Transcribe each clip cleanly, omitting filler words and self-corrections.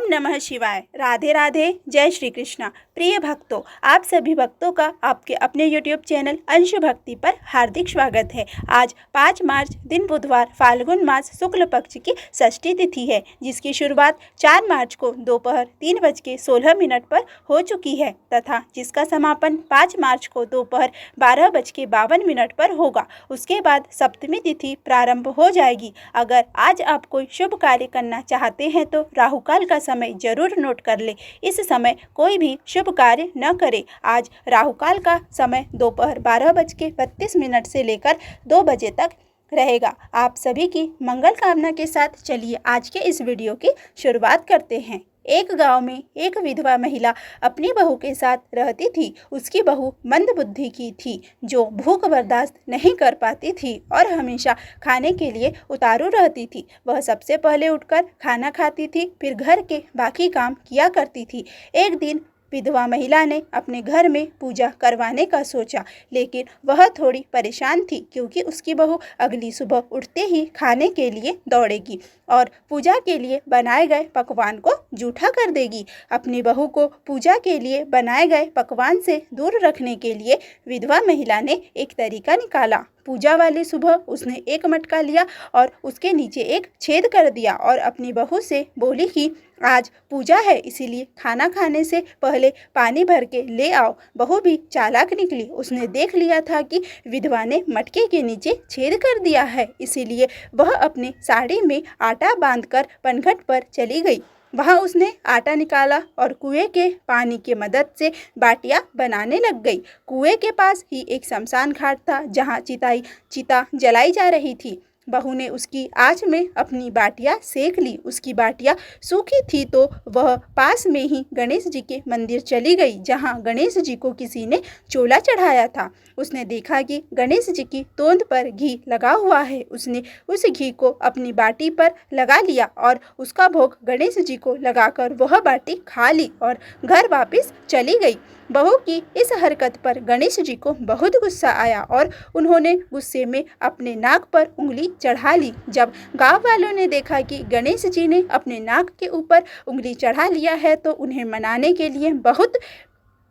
नमः शिवाय। राधे राधे। जय श्री कृष्णा। प्रिय भक्तों, आप सभी भक्तों का आपके अपने YouTube चैनल अंश भक्ति पर हार्दिक स्वागत है। आज 5 मार्च दिन बुधवार फाल्गुन मास शुक्ल पक्ष की षष्ठी तिथि है, जिसकी शुरुआत 4 मार्च को दोपहर 3:16 पर हो चुकी है तथा जिसका समापन 5 मार्च को दोपहर 12:52 पर होगा। उसके बाद सप्तमी तिथि प्रारंभ हो जाएगी। अगर आज आप कोई शुभ कार्य करना चाहते हैं तो राहु काल का समय जरूर नोट कर ले। इस समय कोई भी शुभ कार्य न करें। आज राहु काल का समय दोपहर 12:32 से लेकर 2 बजे तक रहेगा। आप सभी की मंगल कामना के साथ चलिए आज के इस वीडियो की शुरुआत करते हैं। एक गांव में एक विधवा महिला अपनी बहू के साथ रहती थी। उसकी बहू मंद बुद्धि की थी, जो भूख बर्दाश्त नहीं कर पाती थी और हमेशा खाने के लिए उतारू रहती थी। वह सबसे पहले उठकर खाना खाती थी, फिर घर के बाकी काम किया करती थी। एक दिन विधवा महिला ने अपने घर में पूजा करवाने का सोचा, लेकिन वह थोड़ी परेशान थी क्योंकि उसकी बहू अगली सुबह उठते ही खाने के लिए दौड़ेगी और पूजा के लिए बनाए गए पकवान को जूठा कर देगी। अपनी बहू को पूजा के लिए बनाए गए पकवान से दूर रखने के लिए विधवा महिला ने एक तरीका निकाला। पूजा वाली सुबह उसने एक मटका लिया और उसके नीचे एक छेद कर दिया और अपनी बहू से बोली कि आज पूजा है, इसीलिए खाना खाने से पहले पानी भर के ले आओ। बहू भी चालाक निकली। उसने देख लिया था कि विधवा ने मटके के नीचे छेद कर दिया है, इसीलिए वह अपनी साड़ी में आटा बांधकर पनघट पर चली गई। वहाँ उसने आटा निकाला और कुएं के पानी की मदद से बाटियां बनाने लग गई। कुएं के पास ही एक शमशान घाट था, जहाँ चिता जलाई जा रही थी। बहू ने उसकी आंच में अपनी बाटियां सेक ली। उसकी बाटियां सूखी थी तो वह पास में ही गणेश जी के मंदिर चली गई, जहां गणेश जी को किसी ने चोला चढ़ाया था। उसने देखा कि गणेश जी की तोंद पर घी लगा हुआ है। उसने उस घी को अपनी बाटी पर लगा लिया और उसका भोग गणेश जी को लगाकर वह बाटी खा ली और घर वापस चली गई। बहू की इस हरकत पर गणेश जी को बहुत गुस्सा आया और उन्होंने गुस्से में अपने नाक पर उंगली चढ़ा ली। जब गांव वालों ने देखा कि गणेश जी ने अपने नाक के ऊपर उंगली चढ़ा लिया है तो उन्हें मनाने के लिए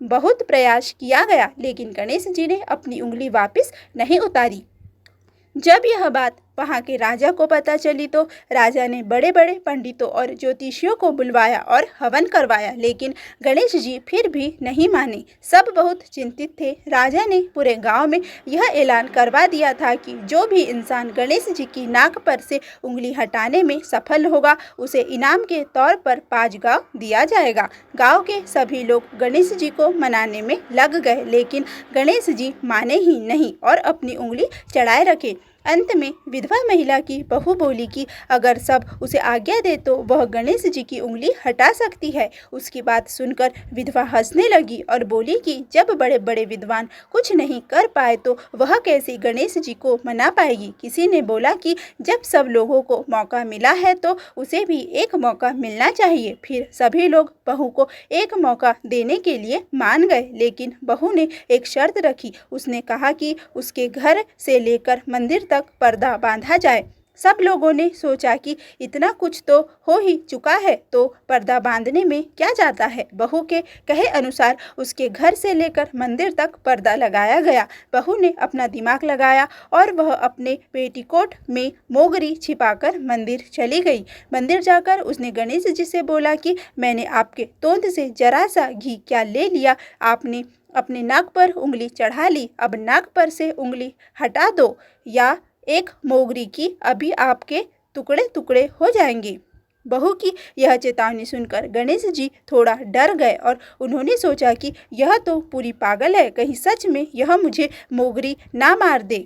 बहुत प्रयास किया गया, लेकिन गणेश जी ने अपनी उंगली वापस नहीं उतारी। जब यह बात वहाँ के राजा को पता चली तो राजा ने बड़े बड़े पंडितों और ज्योतिषियों को बुलवाया और हवन करवाया, लेकिन गणेश जी फिर भी नहीं माने। सब बहुत चिंतित थे। राजा ने पूरे गांव में यह ऐलान करवा दिया था कि जो भी इंसान गणेश जी की नाक पर से उंगली हटाने में सफल होगा, उसे इनाम के तौर पर 5 गाँव दिया जाएगा। गाँव के सभी लोग गणेश जी को मनाने में लग गए, लेकिन गणेश जी माने ही नहीं और अपनी उंगली चढ़ाए रखे। अंत में विधवा महिला की बहू बोली कि अगर सब उसे आज्ञा दे तो वह गणेश जी की उंगली हटा सकती है। उसकी बात सुनकर विधवा हंसने लगी और बोली कि जब बड़े बड़े विद्वान कुछ नहीं कर पाए तो वह कैसे गणेश जी को मना पाएगी। किसी ने बोला कि जब सब लोगों को मौका मिला है तो उसे भी एक मौका मिलना चाहिए। फिर सभी लोग बहू को एक मौका देने के लिए मान गए, लेकिन बहू ने एक शर्त रखी। उसने कहा कि उसके घर से लेकर मंदिर तक पर्दा बांधा जाए। सब लोगों ने सोचा कि इतना कुछ तो हो ही चुका है तो पर्दा बांधने में क्या जाता है। बहू के कहे अनुसार उसके घर से लेकर मंदिर तक पर्दा लगाया गया। बहू ने अपना दिमाग लगाया और वह अपने पेटीकोट में मोगरी छिपाकर मंदिर चली गई। मंदिर जाकर उसने गणेश जी से बोला कि मैंने आपके तोंद से जरा सा घी क्या ले लिया, आपने अपने नाक पर उंगली चढ़ा ली। अब नाक पर से उंगली हटा दो या एक मोगरी की अभी आपके टुकड़े टुकड़े हो जाएंगे। बहू की यह चेतावनी सुनकर गणेश जी थोड़ा डर गए और उन्होंने सोचा कि यह तो पूरी पागल है, कहीं सच में यह मुझे मोगरी ना मार दे।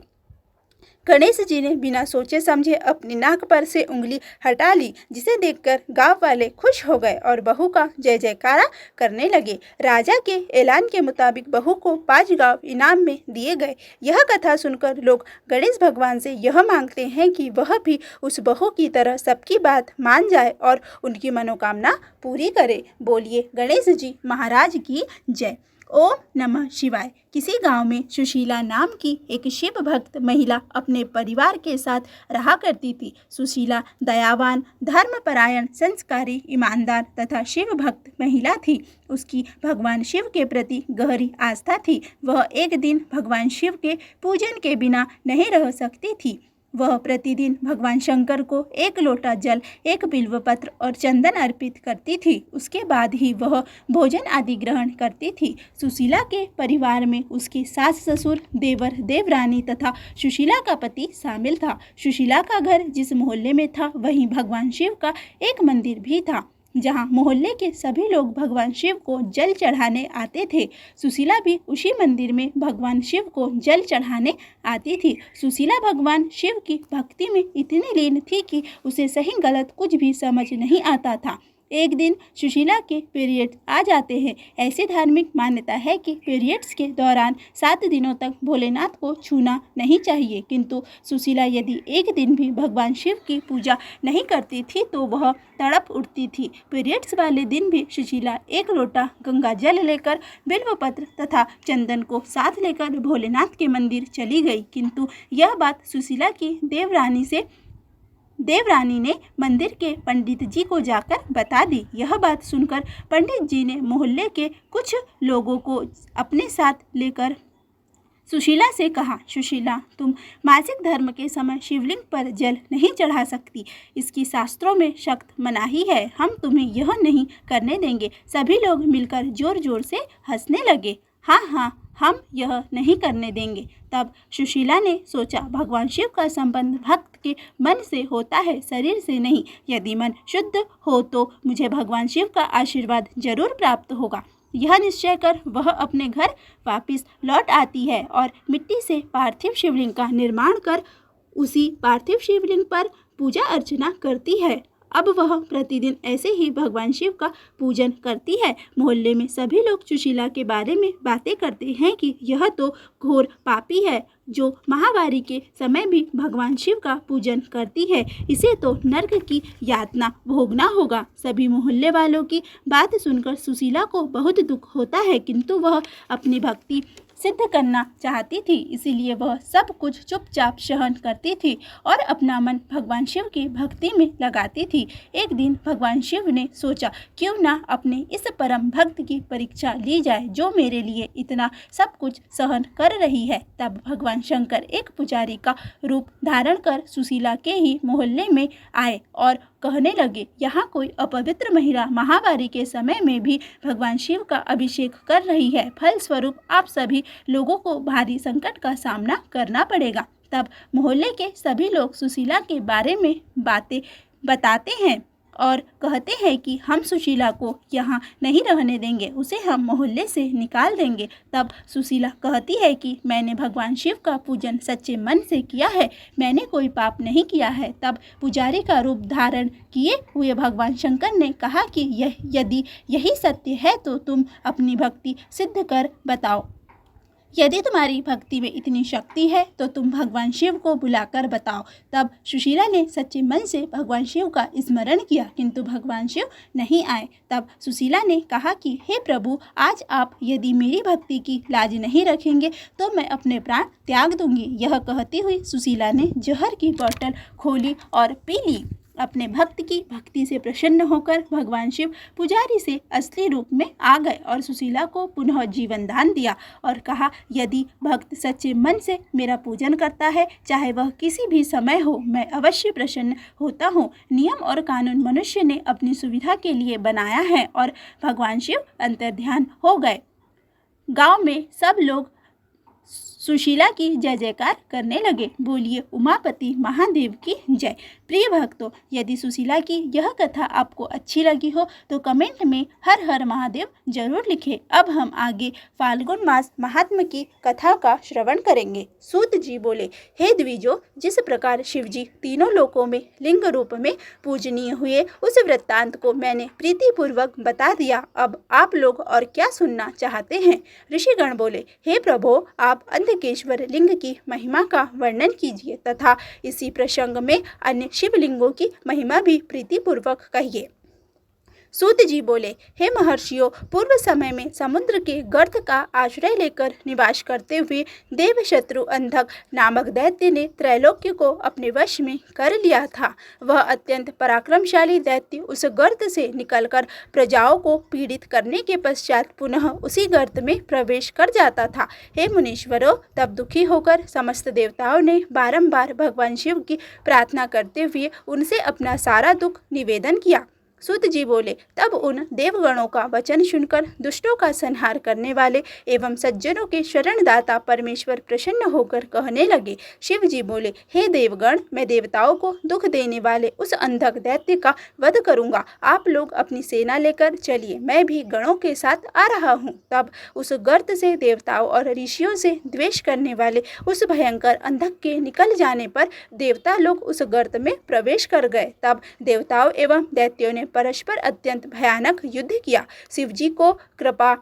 गणेश जी ने बिना सोचे समझे अपनी नाक पर से उंगली हटा ली, जिसे देखकर गांव वाले खुश हो गए और बहू का जय जयकारा करने लगे। राजा के ऐलान के मुताबिक बहू को 5 गांव इनाम में दिए गए। यह कथा सुनकर लोग गणेश भगवान से यह मांगते हैं कि वह भी उस बहू की तरह सबकी बात मान जाए और उनकी मनोकामना पूरी करे। बोलिए गणेश जी महाराज की जय। ओम नमः शिवाय। किसी गांव में सुशीला नाम की एक शिव भक्त महिला अपने परिवार के साथ रहा करती थी। सुशीला दयावान, धर्मपरायण, संस्कारी, ईमानदार तथा शिव भक्त महिला थी। उसकी भगवान शिव के प्रति गहरी आस्था थी। वह एक दिन भगवान शिव के पूजन के बिना नहीं रह सकती थी। वह प्रतिदिन भगवान शंकर को एक लोटा जल, एक बिल्वपत्र और चंदन अर्पित करती थी। उसके बाद ही वह भोजन आदि ग्रहण करती थी। सुशीला के परिवार में उसके सास ससुर, देवर, देवरानी तथा सुशीला का पति शामिल था। सुशीला का घर जिस मोहल्ले में था वहीं भगवान शिव का एक मंदिर भी था, जहां मोहल्ले के सभी लोग भगवान शिव को जल चढ़ाने आते थे। सुशीला भी उसी मंदिर में भगवान शिव को जल चढ़ाने आती थी। सुशीला भगवान शिव की भक्ति में इतनी लीन थी कि उसे सही गलत कुछ भी समझ नहीं आता था। एक दिन सुशीला के पीरियड्स आ जाते हैं। ऐसी धार्मिक मान्यता है कि पीरियड्स के दौरान 7 दिनों तक भोलेनाथ को छूना नहीं चाहिए, किंतु सुशीला यदि एक दिन भी भगवान शिव की पूजा नहीं करती थी तो वह तड़प उठती थी। पीरियड्स वाले दिन भी सुशीला एक लोटा गंगा जल लेकर बिल्वपत्र तथा चंदन को साथ लेकर भोलेनाथ के मंदिर चली गई, किंतु यह बात सुशीला की देवरानी ने मंदिर के पंडित जी को जाकर बता दी। यह बात सुनकर पंडित जी ने मोहल्ले के कुछ लोगों को अपने साथ लेकर सुशीला से कहा, सुशीला, तुम मासिक धर्म के समय शिवलिंग पर जल नहीं चढ़ा सकती। इसकी शास्त्रों में सख्त मनाही है। हम तुम्हें यह नहीं करने देंगे। सभी लोग मिलकर जोर जोर से हंसने लगे। हाँ, हम यह नहीं करने देंगे। तब सुशीला ने सोचा, भगवान शिव का संबंध भक्त के मन से होता है, शरीर से नहीं। यदि मन शुद्ध हो तो मुझे भगवान शिव का आशीर्वाद जरूर प्राप्त होगा। यह निश्चय कर वह अपने घर वापस लौट आती है और मिट्टी से पार्थिव शिवलिंग का निर्माण कर उसी पार्थिव शिवलिंग पर पूजा अर्चना करती है। अब वह प्रतिदिन ऐसे ही भगवान शिव का पूजन करती है। मोहल्ले में सभी लोग सुशीला के बारे में बातें करते हैं कि यह तो घोर पापी है, जो महावारी के समय भी भगवान शिव का पूजन करती है। इसे तो नर्क की यातना भोगना होगा। सभी मोहल्ले वालों की बात सुनकर सुशीला को बहुत दुख होता है, किंतु वह अपनी भक्ति सिद्ध करना चाहती थी, इसीलिए वह सब कुछ चुपचाप सहन करती थी और अपना मन भगवान शिव की भक्ति में लगाती थी। एक दिन भगवान शिव ने सोचा, क्यों ना अपने इस परम भक्त की परीक्षा ली जाए, जो मेरे लिए इतना सब कुछ सहन कर रही है। तब भगवान शंकर एक पुजारी का रूप धारण कर सुशीला के ही मोहल्ले में आए और कहने लगे, यहाँ कोई अपवित्र महिला महावारी के समय में भी भगवान शिव का अभिषेक कर रही है। फलस्वरूप आप सभी लोगों को भारी संकट का सामना करना पड़ेगा। तब मोहल्ले के सभी लोग सुशीला के बारे में बातें बताते हैं और कहते हैं कि हम सुशीला को यहाँ नहीं रहने देंगे, उसे हम मोहल्ले से निकाल देंगे। तब सुशीला कहती है कि मैंने भगवान शिव का पूजन सच्चे मन से किया है, मैंने कोई पाप नहीं किया है। तब पुजारी का रूप धारण किए हुए भगवान शंकर ने कहा कि यदि यही सत्य है तो तुम अपनी भक्ति सिद्ध कर बताओ। यदि तुम्हारी भक्ति में इतनी शक्ति है तो तुम भगवान शिव को बुलाकर बताओ। तब सुशीला ने सच्चे मन से भगवान शिव का स्मरण किया, किंतु भगवान शिव नहीं आए। तब सुशीला ने कहा कि हे प्रभु, आज आप यदि मेरी भक्ति की लाज नहीं रखेंगे तो मैं अपने प्राण त्याग दूंगी। यह कहती हुई सुशीला ने जहर की बोतल खोली और पी ली। अपने भक्त की भक्ति से प्रसन्न होकर भगवान शिव पुजारी से असली रूप में आ गए और सुशीला को पुनः जीवन दान दिया और कहा, यदि भक्त सच्चे मन से मेरा पूजन करता है, चाहे वह किसी भी समय हो, मैं अवश्य प्रसन्न होता हूँ। नियम और कानून मनुष्य ने अपनी सुविधा के लिए बनाया है और भगवान शिव अंतर्ध्यान हो गए। गांव में सब लोग सुशीला की जय जयकार करने लगे। बोलिए उमापति महादेव की जय। प्रिय भक्तों, यदि सुशीला की यह कथा आपको अच्छी लगी हो तो कमेंट में हर हर महादेव जरूर लिखें। अब हम आगे फाल्गुन मास महात्म की कथा का श्रवण करेंगे। सूत जी बोले, हे द्विजो, जिस प्रकार शिवजी तीनों लोकों में लिंग रूप में पूजनीय हुए, उस वृत्तांत को मैंने प्रीतिपूर्वक बता दिया। अब आप लोग और क्या सुनना चाहते हैं? ऋषिगण बोले, हे प्रभो, आप अंधकेश्वर लिंग की महिमा का वर्णन कीजिए तथा इसी प्रसंग में अन्य शिवलिंगों की महिमा भी प्रीतिपूर्वक कहिए। सूत जी बोले, हे महर्षियों, पूर्व समय में समुद्र के गर्त का आश्रय लेकर निवास करते हुए देवशत्रु अंधक नामक दैत्य ने त्रैलोक्य को अपने वश में कर लिया था। वह अत्यंत पराक्रमशाली दैत्य उस गर्त से निकलकर प्रजाओं को पीड़ित करने के पश्चात पुनः उसी गर्त में प्रवेश कर जाता था। हे मुनीश्वरों, तब दुखी होकर समस्त देवताओं ने बारंबार भगवान शिव की प्रार्थना करते हुए उनसे अपना सारा दुख निवेदन किया। सूत जी बोले, तब उन देवगणों का वचन सुनकर दुष्टों का संहार करने वाले एवं सज्जनों के शरणदाता परमेश्वर प्रसन्न होकर कहने लगे। शिव जी बोले, हे देवगण, मैं देवताओं को दुख देने वाले उस अंधक दैत्य का वध करूंगा। आप लोग अपनी सेना लेकर चलिए, मैं भी गणों के साथ आ रहा हूँ। तब उस गर्त से देवताओं और ऋषियों से द्वेष करने वाले उस भयंकर अंधक के निकल जाने पर देवता लोग उस गर्त में प्रवेश कर गए। तब देवताओं एवं दैत्यों ने परस्पर अत्यंत भयानक युद्ध किया। शिवजी को कृपा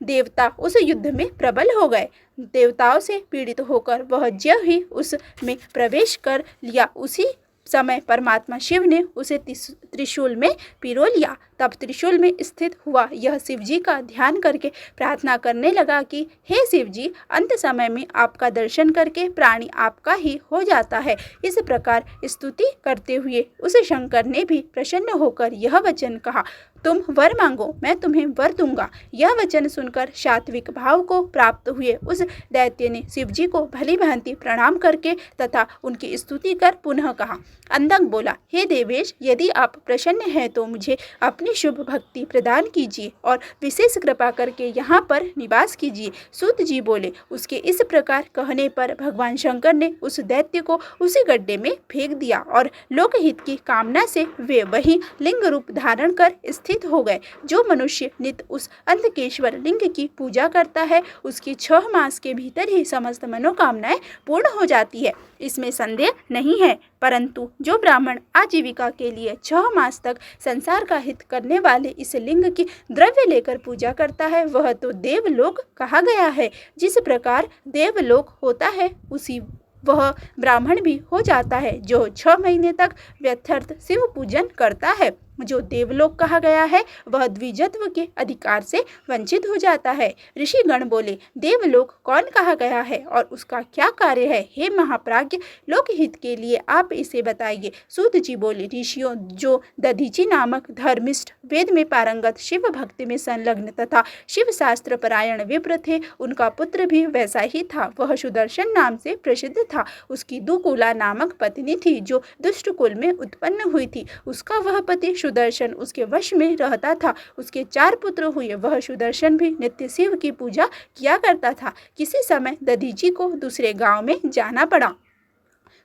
देवता उस युद्ध में प्रबल हो गए। देवताओं से पीड़ित होकर वह ज्यों ही उसमें प्रवेश कर लिया, उसी समय परमात्मा शिव ने उसे त्रिशूल में पिरो लिया। तब त्रिशूल में स्थित हुआ यह शिवजी का ध्यान करके प्रार्थना करने लगा कि हे शिवजी, अंत समय में आपका दर्शन करके प्राणी आपका ही हो जाता है। इस प्रकार स्तुति करते हुए उस शंकर ने भी प्रसन्न होकर यह वचन कहा, तुम वर मांगो, मैं तुम्हें वर दूंगा। यह वचन सुनकर सात्विक भाव को प्राप्त हुए उस दैत्य ने शिवजी को भली भांति प्रणाम करके तथा उनकी स्तुति कर पुनः कहा। अंधक बोला, हे देवेश, यदि आप प्रसन्न हैं तो मुझे अपनी शुभ भक्ति प्रदान कीजिए और विशेष कृपा करके यहाँ पर निवास कीजिए। सूत जी बोले, उसके इस प्रकार कहने पर भगवान शंकर ने उस दैत्य को उसी गड्ढे में फेंक दिया और लोकहित की कामना से वे वहीं लिंग रूप धारण कर स्थित हो गए। जो मनुष्य नित्य उस अंधकेश्वर लिंग की पूजा करता है, उसकी 6 मास के भीतर ही समस्त मनोकामनाएं पूर्ण हो जाती है, इसमें संदेह नहीं है। परंतु जो ब्राह्मण आजीविका के लिए 6 मास तक संसार का हित करने वाले इस लिंग की द्रव्य लेकर पूजा करता है, वह तो देवलोक कहा गया है। जिस प्रकार देवलोक होता है उसी वह ब्राह्मण भी हो जाता है जो 6 महीने तक व्यर्थर्थ शिव पूजन करता है। जो देवलोक कहा गया है वह द्विजत्व के अधिकार से वंचित हो जाता है। ऋषिगण बोले, देवलोक कौन कहा गया है और उसका क्या कार्य है? हे महाप्राज्ञ, लोकहित के लिए आप इसे बताइए। सूत जी बोले, ऋषियों, जो दधीची नामक धर्मिष्ठ, वेद में पारंगत, शिव भक्ति में संलग्न तथा शिव शास्त्र परायण विप्र थे, उनका पुत्र भी वैसा ही था। वह सुदर्शन नाम से प्रसिद्ध था। उसकी दुकुला नामक पत्नी थी जो दुष्ट कुल में उत्पन्न हुई थी। उसका वह पति सुदर्शन उसके वश में रहता था। उसके 4 पुत्र हुए। वह सुदर्शन भी नित्य शिव की पूजा किया करता था। किसी समय दधीची को दूसरे गांव में जाना पड़ा।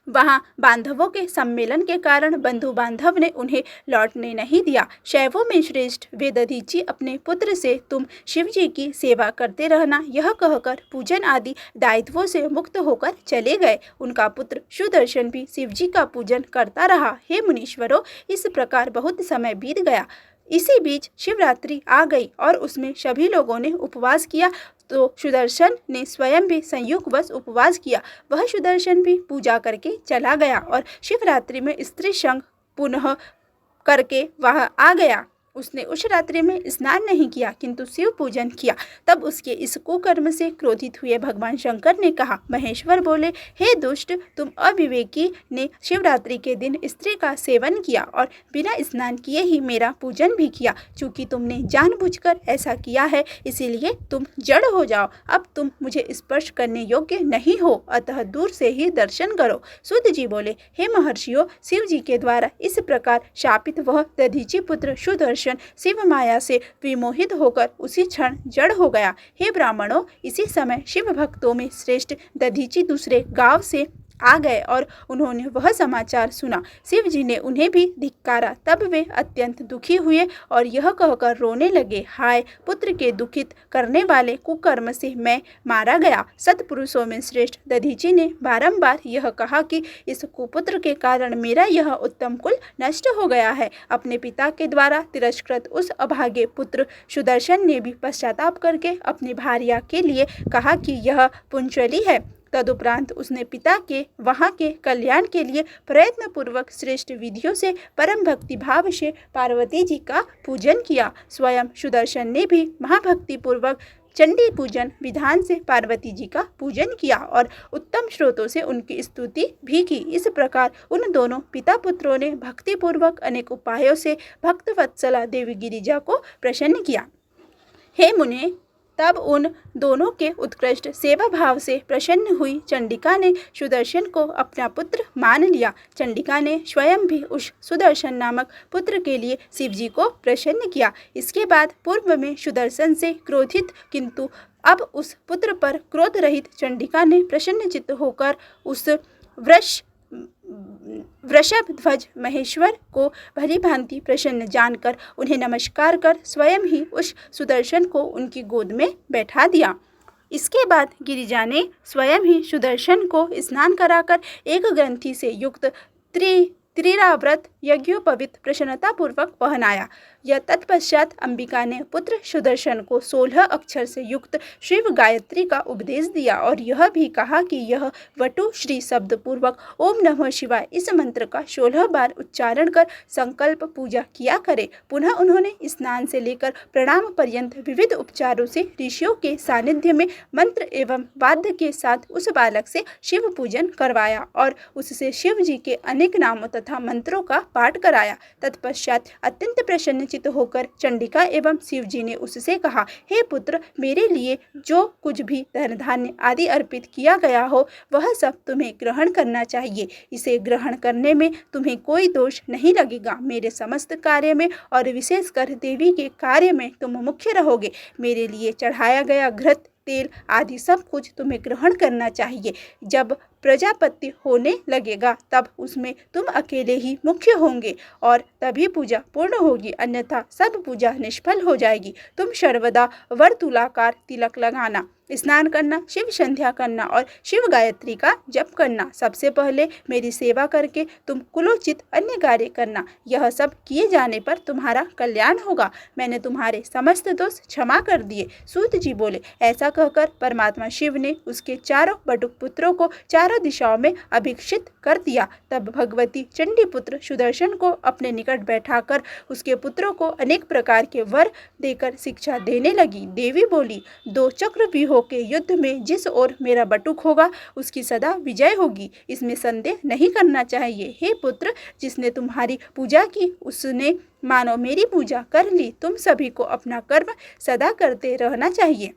वहाँ बांधवों के सम्मेलन के कारण बंधु बांधव ने उन्हें लौटने नहीं दिया। शैवों में श्रेष्ठ वे दधीची अपने पुत्र से तुम शिवजी की सेवा करते रहना, यह कहकर पूजन आदि दायित्वों से मुक्त होकर चले गए। उनका पुत्र सुदर्शन भी शिवजी का पूजन करता रहा। हे मुनीश्वरों, इस प्रकार बहुत समय बीत गया। इसी बीच शिवरात्रि आ गई और उसमें सभी लोगों ने उपवास किया। तो सुदर्शन ने स्वयं भी संयोगवश उपवास किया। वह सुदर्शन भी पूजा करके चला गया और शिवरात्रि में स्त्री संग पुनः करके वह आ गया। उसने उस रात्रि में स्नान नहीं किया किंतु शिव पूजन किया। तब उसके इस कुकर्म से क्रोधित हुए भगवान शंकर ने कहा। महेश्वर बोले, हे दुष्ट, तुम अविवेकी ने शिवरात्रि के दिन स्त्री का सेवन किया और बिना स्नान किए ही मेरा पूजन भी किया। चूंकि तुमने जानबूझकर ऐसा किया है, इसीलिए तुम जड़ हो जाओ। अब तुम मुझे स्पर्श करने योग्य नहीं हो, अतः दूर से ही दर्शन करो। सूत जी बोले, हे महर्षियों, शिव जी के द्वारा इस प्रकार शापित वह दधीची पुत्र सुदर्शन शिव माया से विमोहित होकर उसी क्षण जड़ हो गया। हे ब्राह्मणों, इसी समय शिव भक्तों में श्रेष्ठ दधीची दूसरे गांव से आ गए और उन्होंने वह समाचार सुना। शिव जी ने उन्हें भी धिक्कारा। तब वे अत्यंत दुखी हुए और यह कहकर रोने लगे, हाय, पुत्र के दुखित करने वाले कुकर्म से मैं मारा गया। सत्पुरुषों में श्रेष्ठ दधीची ने बारंबार यह कहा कि इस कुपुत्र के कारण मेरा यह उत्तम कुल नष्ट हो गया है। अपने पिता के द्वारा तिरस्कृत उस अभागे पुत्र सुदर्शन ने भी पश्चाताप करके अपनी भार्या के लिए कहा कि यह पुंचली है। तदुपरांत उसने पिता के वहाँ के कल्याण के लिए प्रयत्नपूर्वक श्रेष्ठ विधियों से परम भक्ति भाव से पार्वती जी का पूजन किया। स्वयं सुदर्शन ने भी महाभक्ति पूर्वक चंडी पूजन विधान से पार्वती जी का पूजन किया और उत्तम स्रोतों से उनकी स्तुति भी की। इस प्रकार उन दोनों पिता पुत्रों ने भक्ति पूर्वक अनेक उपायों से भक्तवत्सला देवी गिरिजा को प्रसन्न किया। हे मुने, तब उन दोनों के उत्कृष्ट सेवा भाव से प्रसन्न हुई चंडिका ने सुदर्शन को अपना पुत्र मान लिया। चंडिका ने स्वयं भी उस सुदर्शन नामक पुत्र के लिए शिवजी को प्रसन्न किया। इसके बाद पूर्व में सुदर्शन से क्रोधित किंतु अब उस पुत्र पर क्रोध रहित चंडिका ने प्रसन्नचित्त होकर उस वृषभ ध्वज महेश्वर को भली भांति प्रसन्न जानकर उन्हें नमस्कार कर स्वयं ही उस सुदर्शन को उनकी गोद में बैठा दिया। इसके बाद गिरिजा ने स्वयं ही सुदर्शन को स्नान कराकर एक ग्रंथि से युक्त त्रिराव्रत यज्ञोपवीत प्रसन्नतापूर्वक पहनाया। यह तत्पश्चात अंबिका ने पुत्र सुदर्शन को 16 अक्षर से युक्त शिव गायत्री का उपदेश दिया और यह भी कहा कि यह वटु श्री शब्द पूर्वक ओम नमः शिवाय इस मंत्र का 16 बार उच्चारण कर संकल्प पूजा किया करे। पुनः उन्होंने स्नान से लेकर प्रणाम पर्यंत विविध उपचारों से ऋषियों के सानिध्य में मंत्र एवं वाद्य के साथ उस बालक से शिव पूजन करवाया और उससे शिव जी के अनेक नामों तथा मंत्रों का पाठ कराया। तत्पश्चात अत्यंत प्रसन्नचित होकर चंडिका एवं शिवजी ने उससे कहा, हे पुत्र, मेरे लिए जो कुछ भी धन धान्य आदि अर्पित किया गया हो वह सब तुम्हें ग्रहण करना चाहिए। इसे ग्रहण करने में तुम्हें कोई दोष नहीं लगेगा। मेरे समस्त कार्य में और विशेषकर देवी के कार्य में तुम मुख्य रहोगे। मेरे लिए चढ़ाया गया घृत, तेल आदि सब कुछ तुम्हें ग्रहण करना चाहिए। जब प्रजापति होने लगेगा तब उसमें तुम अकेले ही मुख्य होंगे और तभी पूजा पूर्ण होगी, अन्यथा सब पूजा निष्फल हो जाएगी। तुम सर्वदा वर्तुलाकार तिलक लगाना, स्नान करना, शिव संध्या करना और शिव गायत्री का जप करना। सबसे पहले मेरी सेवा करके तुम कुलोचित अन्य कार्य करना। यह सब किए जाने पर तुम्हारा कल्याण होगा। मैंने तुम्हारे समस्त दोष क्षमा कर दिए। सूत जी बोले। ऐसा कहकर परमात्मा शिव ने उसके चारों बटुक पुत्रों को चारों दिशाओं में अभिषिक्त कर दिया। तब भगवती चंडी पुत्र सुदर्शन को अपने निकट बैठाकर उसके पुत्रों को अनेक प्रकार के वर देकर शिक्षा देने लगी। देवी बोली, 2 चक्रव्यूहों के युद्ध में जिस ओर मेरा बटुक होगा उसकी सदा विजय होगी, इसमें संदेह नहीं करना चाहिए। हे पुत्र, जिसने तुम्हारी पूजा की उसने मानो मेरी पूजा कर ली। तुम सभी को अपना कर्म सदा करते रहना चाहिए।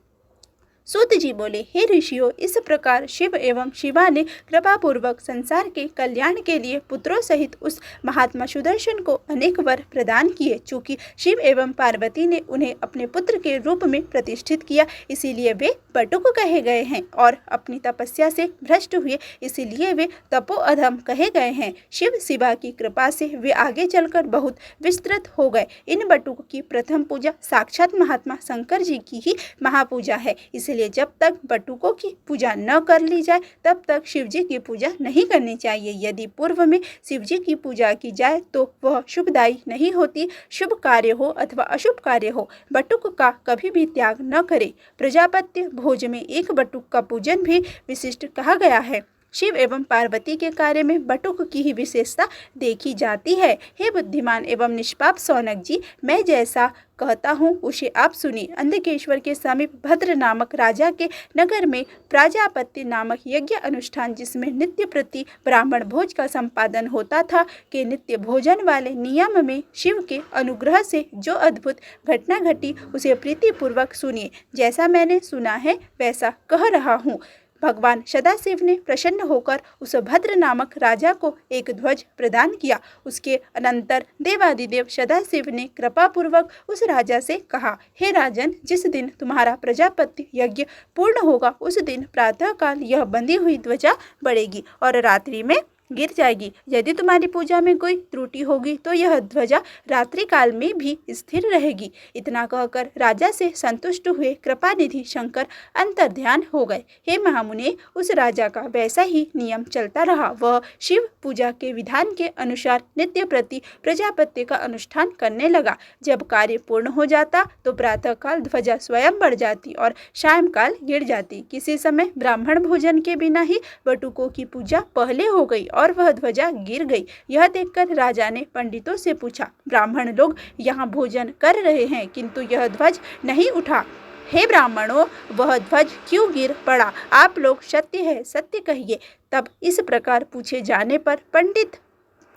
सूत जी बोले, हे ऋषियों, इस प्रकार शिव एवं शिवा ने कृपापूर्वक संसार के कल्याण के लिए पुत्रों सहित उस महात्मा सुदर्शन को अनेक वर प्रदान किए। चूंकि शिव एवं पार्वती ने उन्हें अपने पुत्र के रूप में प्रतिष्ठित किया, इसीलिए वे बटुक कहे गए हैं और अपनी तपस्या से भ्रष्ट हुए, इसीलिए वे तपोअधम कहे गए हैं। शिव शिवा की कृपा से वे आगे चलकर बहुत विस्तृत हो गए। इन बटुक की प्रथम पूजा साक्षात महात्मा शंकर जी की ही महापूजा है। इसलिए जब तक बटुकों की पूजा न कर ली जाए तब तक शिवजी की पूजा नहीं करनी चाहिए। यदि पूर्व में शिवजी की पूजा की जाए तो वह शुभदायी नहीं होती। शुभ कार्य हो अथवा अशुभ कार्य हो, बटुक का कभी भी त्याग न करे। प्रजापत्य भोज में एक बटुक का पूजन भी विशिष्ट कहा गया है। शिव एवं पार्वती के कार्य में बटुक की ही विशेषता देखी जाती है। हे बुद्धिमान एवं निष्पाप सौनक जी, मैं जैसा कहता हूँ उसे आप सुनिए। अंधकेश्वर के समीप भद्र नामक राजा के नगर में प्राजापत्य नामक यज्ञ अनुष्ठान, जिसमें नित्य प्रति ब्राह्मण भोज का संपादन होता था, के नित्य भोजन वाले नियम में शिव के अनुग्रह से जो अद्भुत घटना घटी उसे प्रीतिपूर्वक सुनिए। जैसा मैंने सुना है वैसा कह रहा हूँ। भगवान सदाशिव ने प्रसन्न होकर उस भद्र नामक राजा को एक ध्वज प्रदान किया। उसके अनंतर देवादिदेव सदाशिव ने कृपापूर्वक उस राजा से कहा, हे राजन, जिस दिन तुम्हारा प्रजापति यज्ञ पूर्ण होगा उस दिन प्रातःकाल यह बंधी हुई ध्वजा बढ़ेगी और रात्रि में गिर जाएगी। यदि तुम्हारी पूजा में कोई त्रुटि होगी तो यह ध्वजा रात्रि काल में भी स्थिर रहेगी। इतना कहकर राजा से संतुष्ट हुए कृपानिधि शंकर अंतर्ध्यान हो गए। हे महामुने, उस राजा का वैसा ही नियम चलता रहा। वह शिव पूजा के विधान के अनुसार नित्य प्रति प्रजापत्य का अनुष्ठान करने लगा। जब कार्य पूर्ण हो जाता तो प्रातः काल ध्वजा स्वयं बढ़ जाती और सायंकाल गिर जाती। किसी समय ब्राह्मण भोजन के बिना ही बटुकों की पूजा पहले हो गई और वह ध्वजा गिर गई। यह देखकर राजा ने पंडितों से पूछा, ब्राह्मण लोग यहाँ भोजन कर रहे हैं किंतु यह ध्वज नहीं उठा। हे ब्राह्मणों, वह ध्वज क्यों गिर पड़ा? आप लोग सत्य है, सत्य कहिए। तब इस प्रकार पूछे जाने पर पंडित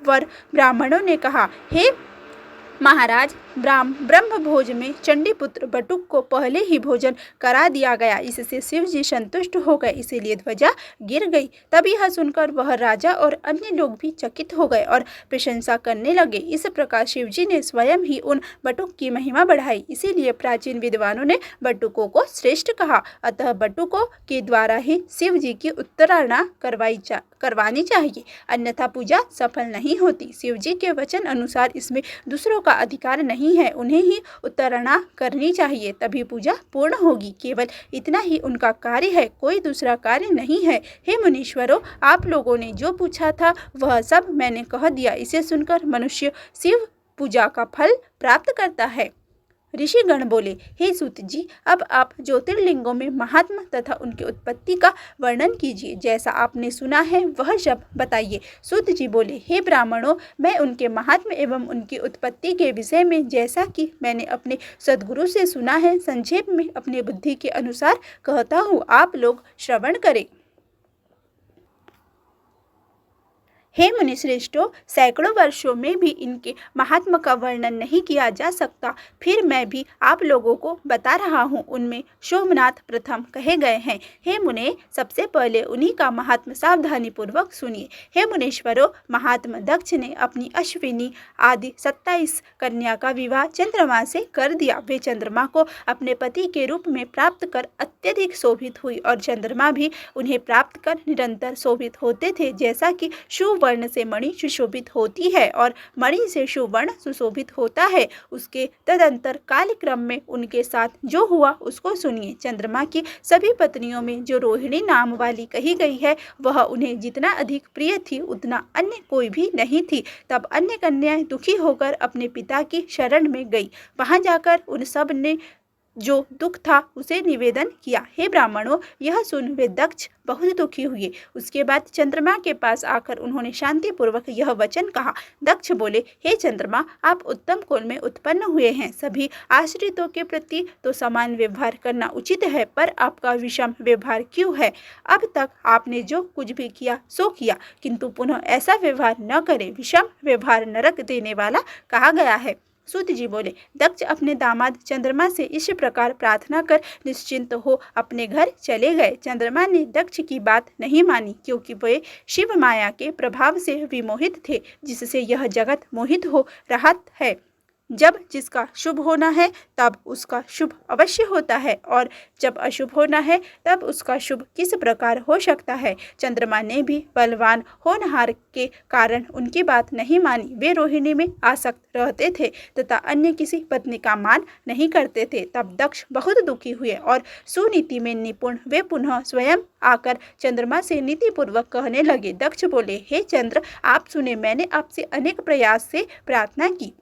वर ब्राह्मणों ने कहा, हे महाराज, ब्रह्म भोज में चंडीपुत्र बटुक को पहले ही भोजन करा दिया गया। इससे शिव जी संतुष्ट हो गए, इसीलिए ध्वजा गिर गई। तब यह सुनकर वह राजा और अन्य लोग भी चकित हो गए और प्रशंसा करने लगे। इस प्रकार शिव जी ने स्वयं ही उन बटुक की महिमा बढ़ाई। इसीलिए प्राचीन विद्वानों ने बटुकों को श्रेष्ठ कहा। अतः बटुकों के द्वारा ही शिव जी की उत्तरायणा करवानी चाहिए, अन्यथा पूजा सफल नहीं होती। शिव जी के वचन अनुसार इसमें दूसरों का अधिकार नहीं है, उन्हें ही उत्तरायणा करनी चाहिए, तभी पूजा पूर्ण होगी। केवल इतना ही उनका कार्य है, कोई दूसरा कार्य नहीं है। हे मुनीश्वरों, आप लोगों ने जो पूछा था वह सब मैंने कह दिया। इसे सुनकर मनुष्य शिव पूजा का फल प्राप्त करता है। ऋषिगण बोले, हे सूत जी, अब आप ज्योतिर्लिंगों में महात्मा तथा उनकी उत्पत्ति का वर्णन कीजिए। जैसा आपने सुना है वह सब बताइए। सूत जी बोले, हे ब्राह्मणों, मैं उनके महात्मा एवं उनकी उत्पत्ति के विषय में जैसा कि मैंने अपने सद्गुरु से सुना है संक्षेप में अपनी बुद्धि के अनुसार कहता हूँ, आप लोग श्रवण करें। हे मुनिश्रेष्ठों, सैकड़ों वर्षों में भी इनके महात्मा का वर्णन नहीं किया जा सकता, फिर मैं भी आप लोगों को बता रहा हूँ। उनमें सोमनाथ प्रथम कहे गए हैं। हे मुने, सबसे पहले उन्हीं का महात्मा सावधानी पूर्वक सुनिए। हे मुनीश्वरों, महात्मा दक्ष ने अपनी अश्विनी आदि 27 कन्या का विवाह चंद्रमा से कर दिया। वे चंद्रमा को अपने पति के रूप में प्राप्त कर अत्यधिक शोभित हुई और चंद्रमा भी उन्हें प्राप्त कर निरंतर शोभित होते थे। जैसा कि वर्ण से मणि सुशोभित होती है और मणि से सुवर्ण सुशोभित होता है, उसके तदंतर कालक्रम में उनके साथ जो हुआ उसको सुनिए। चंद्रमा की सभी पत्नियों में जो रोहिणी नाम वाली कही गई है वह उन्हें जितना अधिक प्रिय थी उतना अन्य कोई भी नहीं थी। तब अन्य कन्याएं दुखी होकर अपने पिता की शरण में गई। वहां जाकर उन सब ने जो दुख था उसे निवेदन किया। हे ब्राह्मणों, यह सुन वे दक्ष बहुत दुखी हुए। उसके बाद चंद्रमा के पास आकर उन्होंने शांतिपूर्वक यह वचन कहा। दक्ष बोले, हे चंद्रमा, आप उत्तम कुल में उत्पन्न हुए हैं। सभी आश्रितों के प्रति तो समान व्यवहार करना उचित है, पर आपका विषम व्यवहार क्यों है? अब तक आपने जो कुछ भी किया सो किया, किंतु पुनः ऐसा व्यवहार न करें। विषम व्यवहार नरक देने वाला कहा गया है। सूत जी बोले, दक्ष अपने दामाद चंद्रमा से इस प्रकार प्रार्थना कर निश्चिंत हो अपने घर चले गए। चंद्रमा ने दक्ष की बात नहीं मानी, क्योंकि वे शिव माया के प्रभाव से विमोहित थे, जिससे यह जगत मोहित हो रहा है। जब जिसका शुभ होना है तब उसका शुभ अवश्य होता है, और जब अशुभ होना है तब उसका शुभ किस प्रकार हो सकता है? चंद्रमा ने भी बलवान होनहार के कारण उनकी बात नहीं मानी। वे रोहिणी में आसक्त रहते थे तथा अन्य किसी पत्नी का मान नहीं करते थे। तब दक्ष बहुत दुखी हुए और सुनीति में निपुण वे पुनः स्वयं आकर चंद्रमा से नीतिपूर्वक कहने लगे। दक्ष बोले, हे चंद्र, आप सुने, मैंने आपसे अनेक प्रयास से प्रार्थना की,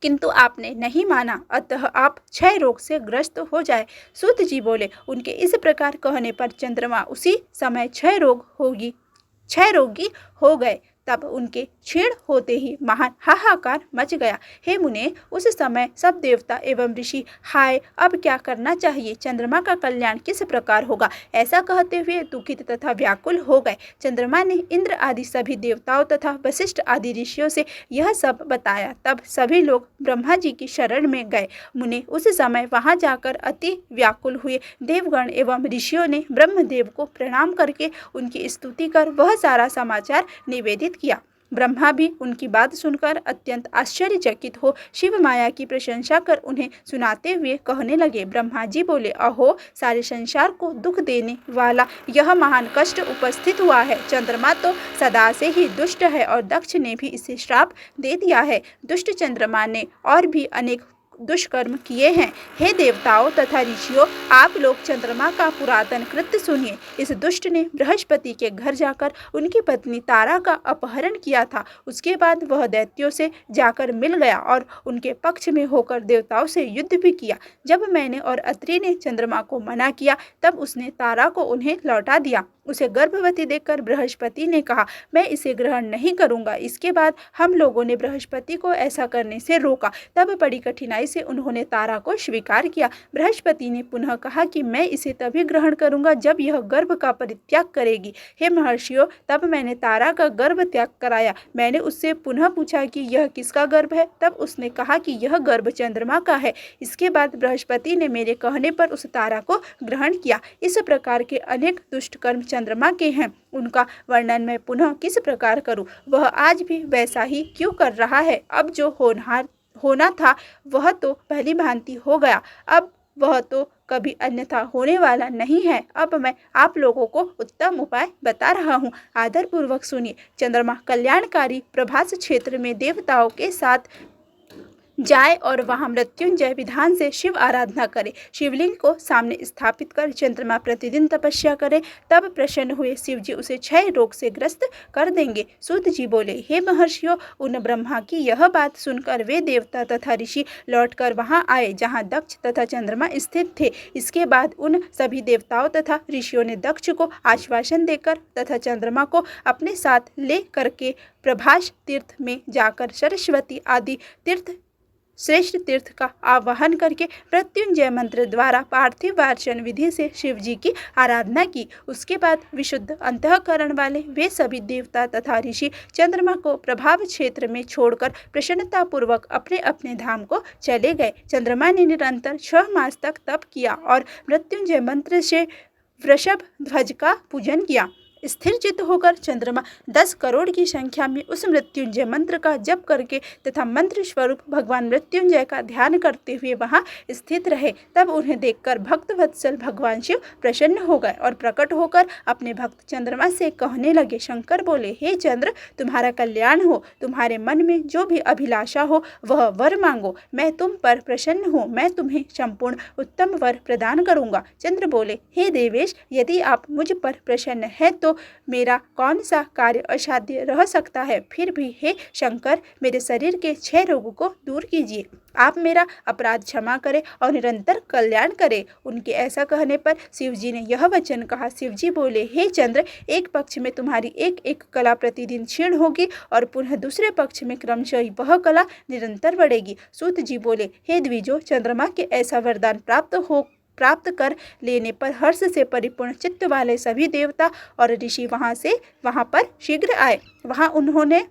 किंतु आपने नहीं माना, अतः आप क्षय रोग से ग्रस्त हो जाए। सूत जी बोले, उनके इस प्रकार कहने पर चंद्रमा उसी समय क्षय रोगी हो गए। तब उनके क्षीण होते ही महान हाहाकार मच गया। हे मुने, उस समय सब देवता एवं ऋषि, हाय अब क्या करना चाहिए? चंद्रमा का कल्याण किस प्रकार होगा? ऐसा कहते हुए दुखित तथा व्याकुल हो गए। चंद्रमा ने इंद्र आदि सभी देवताओं तथा वशिष्ठ आदि ऋषियों से यह सब बताया। तब सभी लोग ब्रह्मा जी की शरण में गए। मुने, उस समय वहां जाकर अति व्याकुल हुए देवगण एवं ऋषियों ने ब्रह्मदेव को प्रणाम करके उनकी स्तुति कर वह सारा समाचार निवेदित किया। ब्रह्मा भी उनकी बात सुनकर अत्यंत आश्चर्यचकित हो शिव माया की प्रशंसा कर उन्हें सुनाते हुए कहने लगे। ब्रह्मा जी बोले, अहो, सारे संसार को दुख देने वाला यह महान कष्ट उपस्थित हुआ है। चंद्रमा तो सदा से ही दुष्ट है और दक्ष ने भी इसे श्राप दे दिया है। दुष्ट चंद्रमा ने और भी अनेक दुष्कर्म किए हैं। हे देवताओं तथा ऋषियों, आप लोग चंद्रमा का पुरातन कृत्य सुनिए। इस दुष्ट ने बृहस्पति के घर जाकर उनकी पत्नी तारा का अपहरण किया था। उसके बाद वह दैत्यों से जाकर मिल गया और उनके पक्ष में होकर देवताओं से युद्ध भी किया। जब मैंने और अत्रि ने चंद्रमा को मना किया तब उसने तारा को उन्हें लौटा दिया। उसे गर्भवती देखकर बृहस्पति ने कहा, मैं इसे ग्रहण नहीं करूंगा। इसके बाद हम लोगों ने बृहस्पति को ऐसा करने से रोका। तब बड़ी कठिनाई से उन्होंने तारा को स्वीकार किया। बृहस्पति ने पुनः कहा कि मैं इसे तभी ग्रहण करूंगा जब यह गर्भ का परित्याग करेगी। हे महर्षियों, तब मैंने तारा का गर्भ त्याग कराया। मैंने उससे पुनः पूछा कि यह किसका गर्भ है। तब उसने कहा कि यह गर्भ चंद्रमा का है। इसके बाद बृहस्पति ने मेरे कहने पर उस तारा को ग्रहण किया। इस प्रकार के अनेक दुष्ट कर्म चंद्रमा के हैं। उनका वर्णन मैं पुनः किस प्रकार करूं? वह आज भी वैसा ही क्यों कर रहा है? अब जो होना था वह तो पहली भांति हो गया। अब वह तो कभी अन्यथा होने वाला नहीं है। अब मैं आप लोगों को उत्तम उपाय बता रहा हूँ, आदर पूर्वक सुनिए। चंद्रमा कल्याणकारी प्रभास क्षेत्र में देवताओं के साथ जाए और वहां मृत्युंजय विधान से शिव आराधना करे। शिवलिंग को सामने स्थापित कर चंद्रमा प्रतिदिन तपस्या करे। तब प्रसन्न हुए शिव जी उसे क्षय रोग से ग्रस्त कर देंगे। सूत जी बोले, हे महर्षियों, उन ब्रह्मा की यह बात सुनकर वे देवता तथा ऋषि लौटकर वहां आए जहां दक्ष तथा चंद्रमा स्थित थे। इसके बाद उन सभी देवताओं तथा ऋषियों ने दक्ष को आश्वासन देकर तथा चंद्रमा को अपने साथ ले करके प्रभास तीर्थ में जाकर सरस्वती आदि श्रेष्ठ तीर्थ का आवाहन करके मृत्युंजय मंत्र द्वारा पार्थिव वाचन विधि से शिव जी की आराधना की। उसके बाद विशुद्ध अंतःकरण वाले वे सभी देवता तथा ऋषि चंद्रमा को प्रभाव क्षेत्र में छोड़कर प्रसन्नता पूर्वक अपने अपने धाम को चले गए। चंद्रमा ने निरंतर 6 मास तक तप किया और मृत्युंजय मंत्र से वृषभ ध्वज का पूजन किया। स्थिर चित्त होकर चंद्रमा 10 करोड़ की संख्या में उस मृत्युंजय मंत्र का जप करके तथा मंत्र स्वरूप भगवान मृत्युंजय का ध्यान करते हुए वहां स्थित रहे। तब उन्हें देखकर भक्त वत्सल भगवान शिव प्रसन्न हो गए और प्रकट होकर अपने भक्त चंद्रमा से कहने लगे। शंकर बोले, हे चंद्र, तुम्हारा कल्याण हो। तुम्हारे मन में जो भी अभिलाषा हो वह वर मांगो। मैं तुम पर प्रसन्न हूँ। मैं तुम्हें संपूर्ण उत्तम वर प्रदान करूँगा। चंद्र बोले, हे देवेश, यदि आप मुझ पर प्रसन्न है तो मेरा कौन सा कार्य असाध्य रह सकता है। फिर भी हे शंकर, मेरे शरीर के 6 रोगों को दूर कीजिए। आप मेरा अपराध क्षमा करें और निरंतर कल्याण करें। उनके ऐसा कहने पर शिव जी ने यह वचन कहा। शिव जी बोले, हे चंद्र, एक पक्ष में तुम्हारी एक एक कला प्रतिदिन क्षीण होगी और पुनः दूसरे पक्ष में क्रमशः वह कला निरंतर बढ़ेगी। सूत जी बोले, हे द्विजो, चंद्रमा के ऐसा वरदान प्राप्त कर लेने पर हर्ष से परिपूर्ण चित्त वाले सभी देवता और ऋषि वहां पर शीघ्र आए। वहां उन्होंने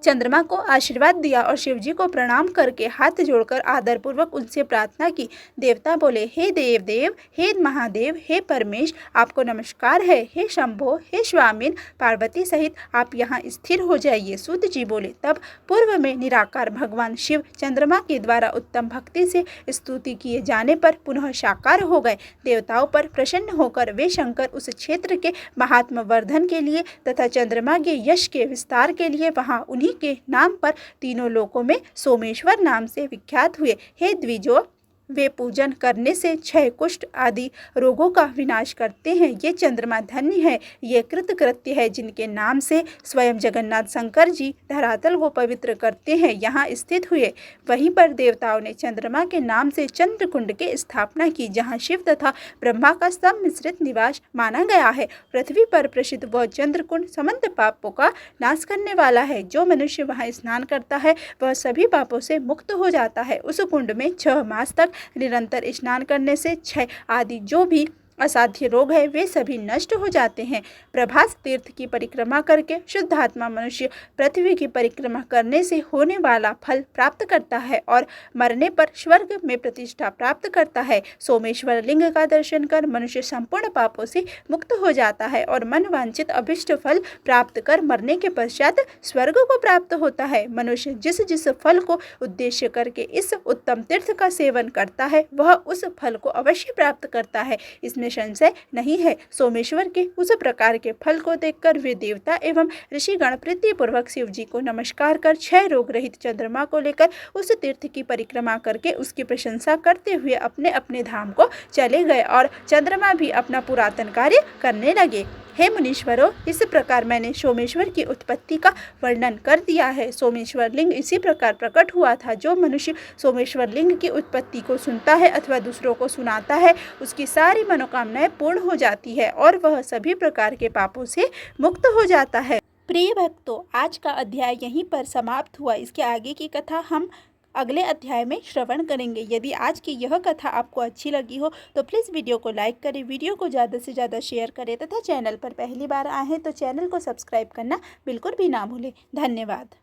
चंद्रमा को आशीर्वाद दिया और शिवजी को प्रणाम करके हाथ जोड़कर आदरपूर्वक उनसे प्रार्थना की। देवता बोले, हे देव, हे महादेव, हे परमेश, आपको नमस्कार है। हे शंभो, हे स्वामिन, पार्वती सहित आप यहाँ स्थिर हो जाइए। सूत जी बोले, तब पूर्व में निराकार भगवान शिव चंद्रमा के द्वारा उत्तम भक्ति से स्तुति किए जाने पर पुनः साकार हो गए। देवताओं पर प्रसन्न होकर वे शंकर उस क्षेत्र के महात्म वर्धन के लिए तथा चंद्रमा के यश के विस्तार के लिए वहाँ उन्हीं के नाम पर तीनों लोकों में सोमेश्वर नाम से विख्यात हुए। हे द्विजो, वे पूजन करने से क्षय, कुष्ठ आदि रोगों का विनाश करते हैं। ये चंद्रमा धन्य है, ये कृतकृत्य है जिनके नाम से स्वयं जगन्नाथ शंकर जी धरातल को पवित्र करते हैं, यहाँ स्थित हुए। वहीं पर देवताओं ने चंद्रमा के नाम से चंद्रकुंड की स्थापना की, जहाँ शिव तथा ब्रह्मा का सम्मिश्रित निवास माना गया है। पृथ्वी पर प्रसिद्ध वह चंद्रकुंड समस्त पापों का नाश करने वाला है। जो मनुष्य वहाँ स्नान करता है वह सभी पापों से मुक्त हो जाता है। उस कुंड में 6 मास तक निरंतर स्नान करने से क्षय आदि जो भी असाध्य रोग है वे सभी नष्ट हो जाते हैं। प्रभास तीर्थ की परिक्रमा करके शुद्धात्मा मनुष्य पृथ्वी की परिक्रमा करने से होने वाला फल प्राप्त करता है और मरने पर स्वर्ग में प्रतिष्ठा प्राप्त करता है। सोमेश्वर लिंग का दर्शन कर मनुष्य संपूर्ण पापों से मुक्त हो जाता है और मन वांछित अभिष्ट फल प्राप्त कर मरने के पश्चात स्वर्ग को प्राप्त होता है। मनुष्य जिस जिस फल को उद्देश्य करके इस उत्तम तीर्थ का सेवन करता है वह उस फल को अवश्य प्राप्त करता है, इसमें संशय नहीं है। सोमेश्वर के उस प्रकार के फल को देखकर वे देवता एवं ऋषिगण प्रीति पूर्वक शिव जी को नमस्कार कर क्षय रोग रहित चंद्रमा को लेकर उस तीर्थ की परिक्रमा करके उसकी प्रशंसा करते हुए अपने अपने धाम को चले गए और चंद्रमा भी अपना पुरातन कार्य करने लगे। हे मुनीश्वरों, इस प्रकार मैंने सोमेश्वर की उत्पत्ति का वर्णन कर दिया है। सोमेश्वर लिंग इसी प्रकार प्रकट हुआ था। जो मनुष्य सोमेश्वर लिंग की उत्पत्ति को सुनता है अथवा दूसरों को सुनाता है उसकी सारी मनोकामनाएं पूर्ण हो जाती है और वह सभी प्रकार के पापों से मुक्त हो जाता है। प्रिय भक्तों, आज का अध्याय यहीं पर समाप्त हुआ। इसके आगे की कथा हम अगले अध्याय में श्रवण करेंगे। यदि आज की यह कथा आपको अच्छी लगी हो तो प्लीज़ वीडियो को लाइक करें, वीडियो को ज़्यादा से ज़्यादा शेयर करें तथा चैनल पर पहली बार आए हैं तो चैनल को सब्सक्राइब करना बिल्कुल भी ना भूलें। धन्यवाद।